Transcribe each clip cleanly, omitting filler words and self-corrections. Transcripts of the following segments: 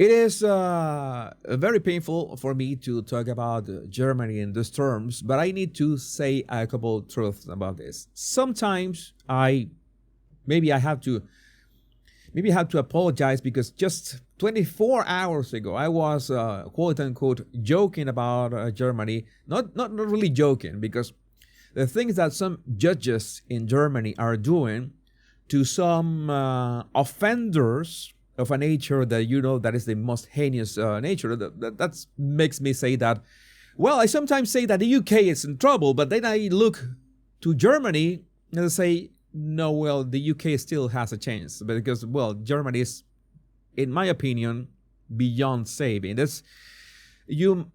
It is very painful for me to talk about Germany in these terms, but I need to say a couple truths about this. Sometimes maybe I have to apologize because just 24 hours ago I was quote unquote joking about Germany. Not really joking, because the things that some judges in Germany are doing to some offenders of a nature that that is the most heinous nature, that makes me say that, well, I sometimes say that the UK is in trouble, but then I look to Germany and I say, no, well, the UK still has a chance, because, well, Germany is, in my opinion, beyond saving.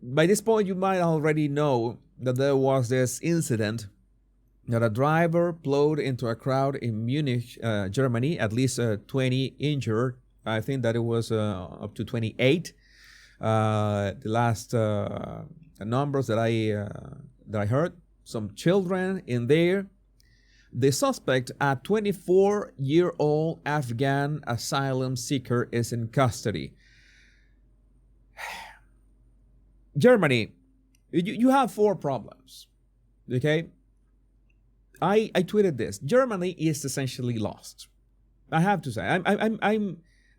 By this point, you might already know that there was this incident that a driver plowed into a crowd in Munich, Germany, at least 20 injured. I think that it was up to 28. The last numbers that I heard, some children in there. The suspect, a 24-year-old Afghan asylum seeker, is in custody. Germany, you have 4 problems. Okay, I tweeted this. Germany is essentially lost. I have to say,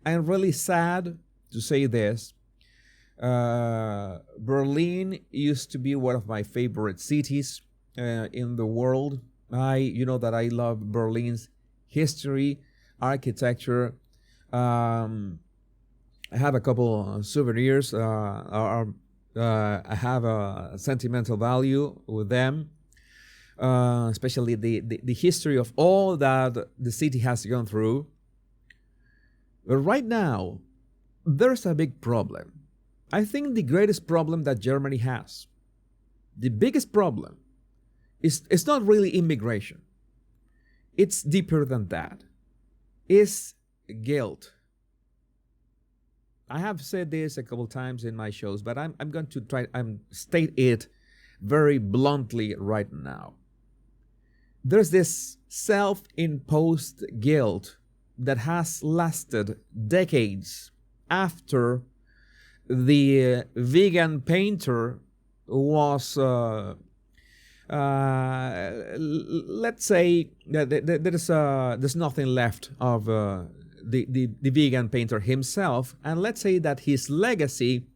I'm really sad to say this. Berlin used to be one of my favorite cities in the world. You know that I love Berlin's history, architecture. I have a couple souvenirs. I have a sentimental value with them, especially the history of all that the city has gone through. But right now, there's a big problem. I think the greatest problem that Germany has, the biggest problem, it's not really immigration. It's deeper than that. It's guilt. I have said this a couple times in my shows, but I'm going to state it very bluntly right now. There's this self-imposed guilt that has lasted decades after the vegan painter was, let's say, there's nothing left of the vegan painter himself, and let's say that his legacy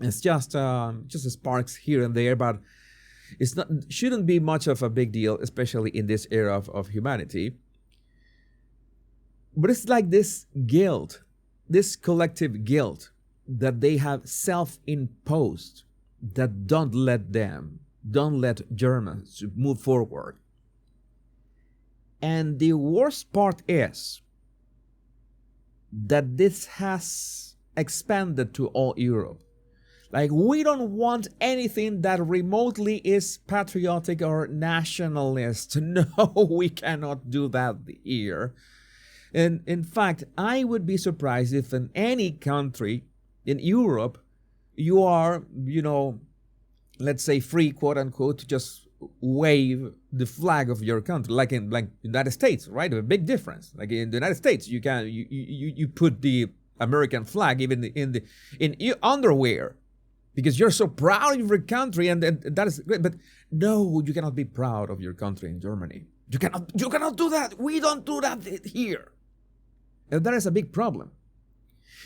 is just sparks here and there, but shouldn't be much of a big deal, especially in this era of humanity. But it's like this guilt, this collective guilt that they have self-imposed, that don't let Germans move forward. And the worst part is that this has expanded to all Europe. Like, we don't want anything that remotely is patriotic or nationalist. No, we cannot do that here. And in fact, I would be surprised if in any country in Europe you are, let's say, free, quote unquote, to just wave the flag of your country, like in United States, right? A big difference. Like in the United States, you put the American flag even in your underwear, because you're so proud of your country, and that is great. But no, you cannot be proud of your country in Germany. You cannot do that. We don't do that here. And that is a big problem,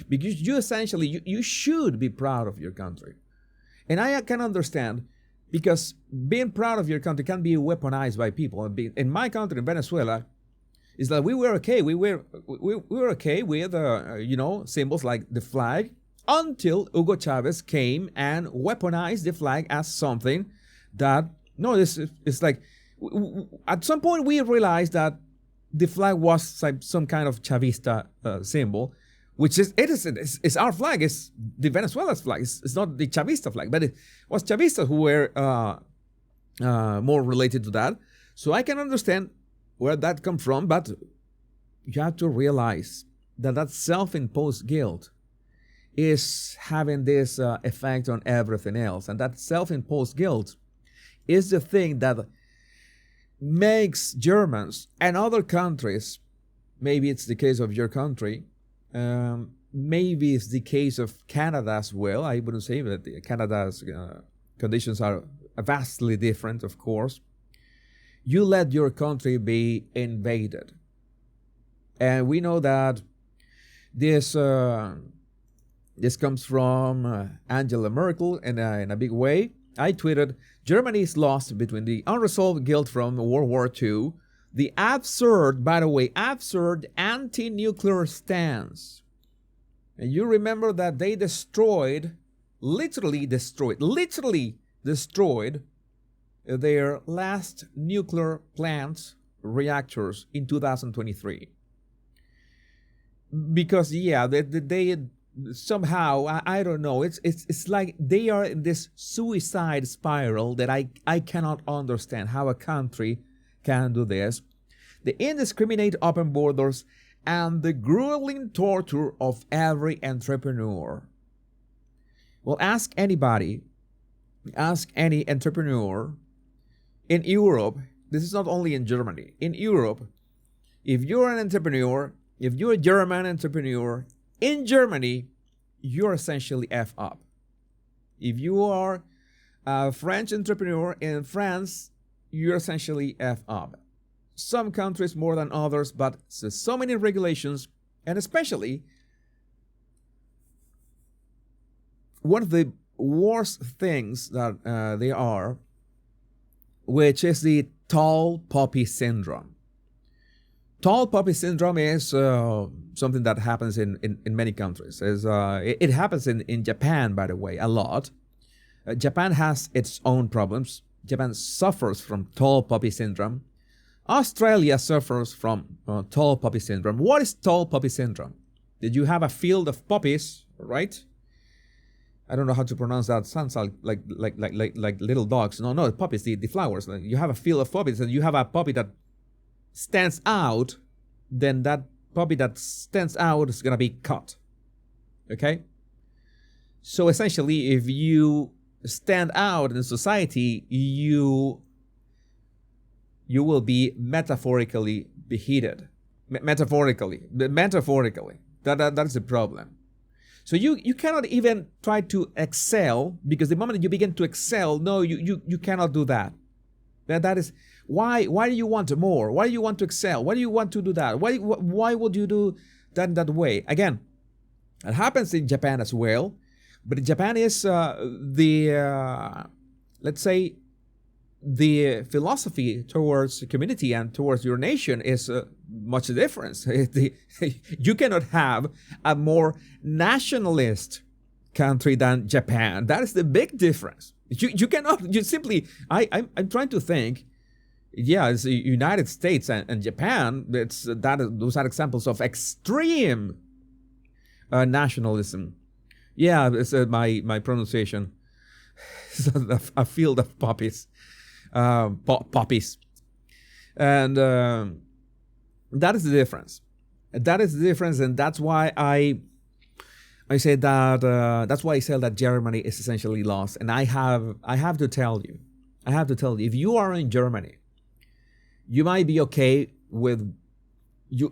because you essentially you should be proud of your country. And I can understand, because being proud of your country can be weaponized by people. In my country, in Venezuela, is that we were okay. We were okay with symbols like the flag, until Hugo Chavez came and weaponized the flag as something that, no, it's like, at some point we realized that the flag was like some kind of Chavista symbol, which it's our flag. It's the Venezuela's flag. It's not the Chavista flag, but it was Chavistas who were more related to that. So I can understand where that comes from, but you have to realize that self-imposed guilt is having this effect on everything else. And that self-imposed guilt is the thing that makes Germans and other countries, maybe it's the case of your country, maybe it's the case of Canada as well. I wouldn't say that Canada's conditions are vastly different, of course. You let your country be invaded. And we know that this comes from Angela Merkel in a big way. I tweeted, Germany is lost between the unresolved guilt from World War II, the absurd, by the way, absurd anti-nuclear stance. And you remember that they literally destroyed their last nuclear plant reactors in 2023. Because, yeah, they somehow, I don't know, it's like they are in this suicide spiral that I cannot understand how a country can do this. The indiscriminate open borders and the grueling torture of every entrepreneur. Well, ask any entrepreneur in Europe. This is not only in Germany. In Europe, if you're an entrepreneur, if you're a German entrepreneur in Germany, you're essentially F up. If you are a French entrepreneur in France, you're essentially F up. Some countries more than others, but so many regulations, and especially one of the worst things that they are, which is the tall poppy syndrome. Tall poppy syndrome is something that happens in many countries. It happens in Japan, by the way, a lot. Japan has its own problems. Japan suffers from tall poppy syndrome. Australia suffers from tall poppy syndrome. What is tall poppy syndrome? Did you have a field of poppies, right? I don't know how to pronounce that. Sounds like little dogs. No, poppies, the flowers. You have a field of poppies, and you have a poppy that stands out. Then that poppy that stands out is gonna be cut. Okay. So essentially, if you stand out in society, you will be metaphorically beheaded. Metaphorically. That's the problem. So you cannot even try to excel, because the moment you begin to excel, no, you cannot do that. That is why do you want more? Why do you want to excel? Why do you want to do that? Why would you do that way? Again, it happens in Japan as well, but Japan is let's say the philosophy towards the community and towards your nation is much different. You cannot have a more nationalist country than Japan. That is the big difference. You cannot. You simply. I'm trying to think. Yeah, it's the United States and Japan. Those are examples of extreme nationalism. Yeah, it's my pronunciation. A field of poppies. Poppies, and that is the difference. That is the difference, and that's why I say that. That's why I say that Germany is essentially lost. And I have to tell you, if you are in Germany, you might be okay with you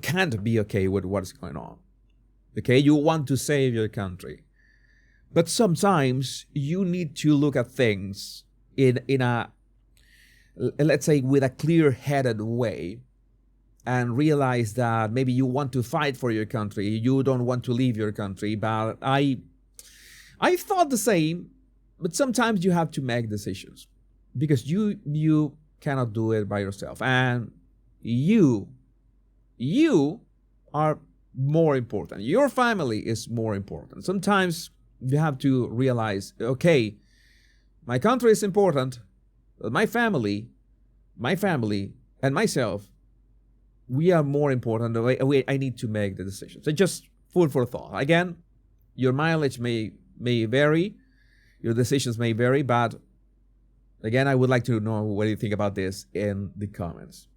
can't be okay with what's going on. Okay, you want to save your country, but sometimes you need to look at things in a, let's say, with a clear-headed way, and realize that maybe you want to fight for your country, you don't want to leave your country. But I thought the same, but sometimes you have to make decisions, because you cannot do it by yourself, and you are more important. Your family is more important. Sometimes you have to realize, okay, my country is important, but my family, and myself, we are more important. I need to make the decision. So just food for thought. Again, your mileage may vary, your decisions may vary, but again, I would like to know what you think about this in the comments.